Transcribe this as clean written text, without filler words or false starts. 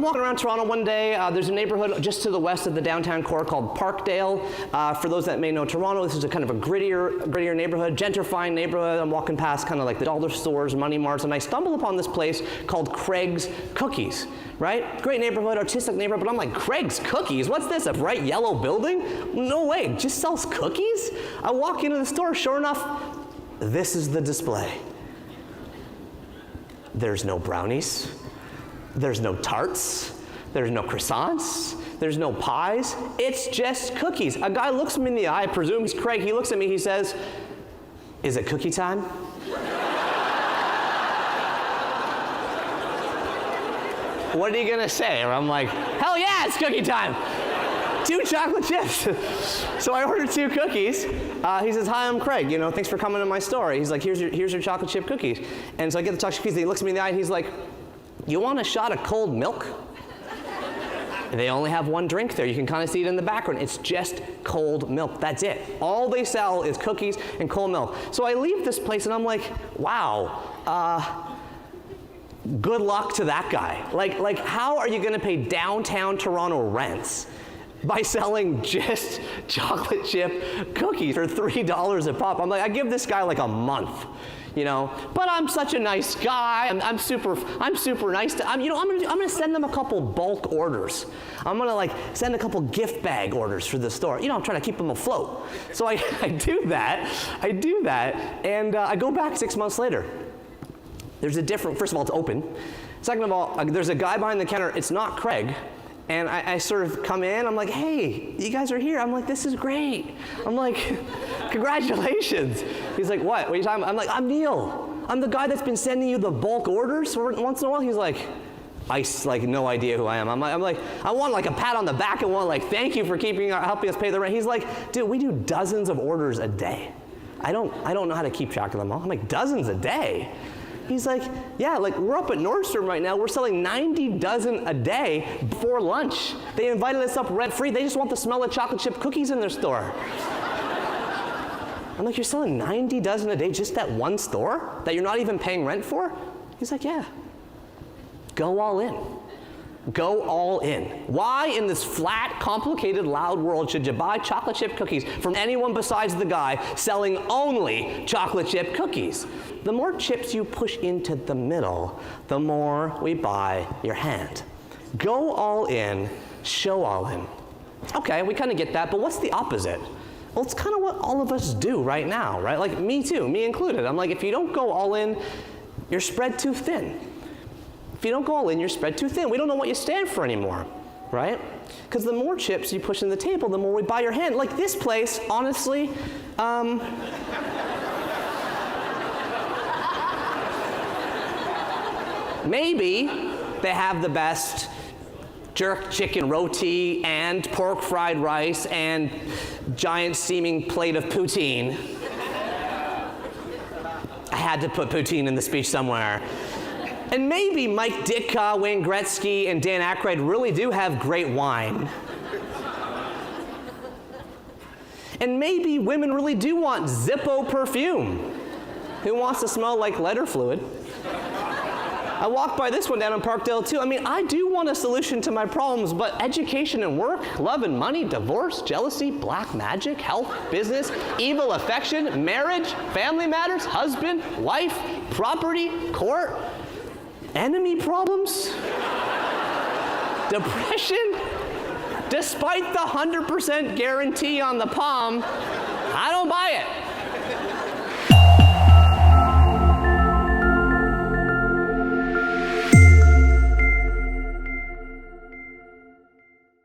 I'm walking around Toronto one day. There's a neighborhood just to the west of the downtown core called Parkdale. For those that may know Toronto, this is a kind of a grittier neighborhood, gentrifying neighborhood. I'm walking past kind of like the dollar stores, money marts, and I stumble upon this place called Craig's Cookies, right? Great neighborhood, artistic neighborhood, but I'm like, Craig's Cookies? What's this, a bright yellow building? No way, just sells cookies? I walk into the store, sure enough, this is the display. There's no brownies, there's no tarts, there's no croissants, there's no pies, it's just cookies. A guy looks me in the eye, I presume he's Craig, he looks at me, he says, "Is it cookie time?" What are you gonna say? Or I'm like, hell yeah, it's cookie time. 2 chocolate chips. So I ordered 2 cookies. He says, "Hi, I'm Craig. Thanks for coming to my store." He's like, here's your chocolate chip cookies. And so I get the chocolate cookies. He looks me in the eye and he's like, "You want a shot of cold milk?" They only have 1 drink there. You can kind of see it in the background. It's just cold milk. That's it. All they sell is cookies and cold milk. So I leave this place and I'm like, wow. Good luck to that guy. Like how are you going to pay downtown Toronto rents by selling just chocolate chip cookies for $3 a pop? I'm like, I give this guy like a month, But I'm such a nice guy. I'm super nice to. I'm gonna send them a couple bulk orders. I'm gonna send a couple gift bag orders for the store. I'm trying to keep them afloat. So I do that, and I go back 6 months later. There's a different. First of all, it's open. Second of all, there's a guy behind the counter. It's not Craig. And I sort of come in, I'm like, "Hey, you guys are here." I'm like, "This is great." I'm like, "Congratulations." He's like, "What? What are you talking about?" I'm like, "I'm Neil. I'm the guy that's been sending you the bulk orders once in a while." He's like, no idea who I am. I'm like, I want a pat on the back and want "Thank you for helping us pay the rent." He's like, "Dude, we do dozens of orders a day. I don't know how to keep track of them all." I'm like, "Dozens a day?" He's like, "Yeah, we're up at Nordstrom right now. We're selling 90 dozen a day before lunch. They invited us up rent-free. They just want the smell of chocolate chip cookies in their store." I'm like, "You're selling 90 dozen a day just at one store that you're not even paying rent for?" He's like, "Yeah." Go all in. Go all in. Why in this flat, complicated, loud world should you buy chocolate chip cookies from anyone besides the guy selling only chocolate chip cookies? The more chips you push into the middle, the more we buy your hand. Go all in, show all in. Okay, we kind of get that, but what's the opposite? Well, it's kind of what all of us do right now, right? Me too, me included. I'm like, if you don't go all in, you're spread too thin. If you don't go all in, you're spread too thin. We don't know what you stand for anymore, right? Because the more chips you push in the table, the more we buy your hand. Like this place, honestly, maybe they have the best jerk chicken roti and pork fried rice and giant steaming plate of poutine. I had to put poutine in the speech somewhere. And maybe Mike Ditka, Wayne Gretzky, and Dan Aykroyd really do have great wine. And maybe women really do want Zippo perfume. Who wants to smell like lighter fluid? I walked by this one down in Parkdale too. I do want a solution to my problems, but education and work, love and money, divorce, jealousy, black magic, health, business, evil affection, marriage, family matters, husband, wife, property, court, enemy problems, depression. Despite the 100% guarantee on the palm, I don't buy it.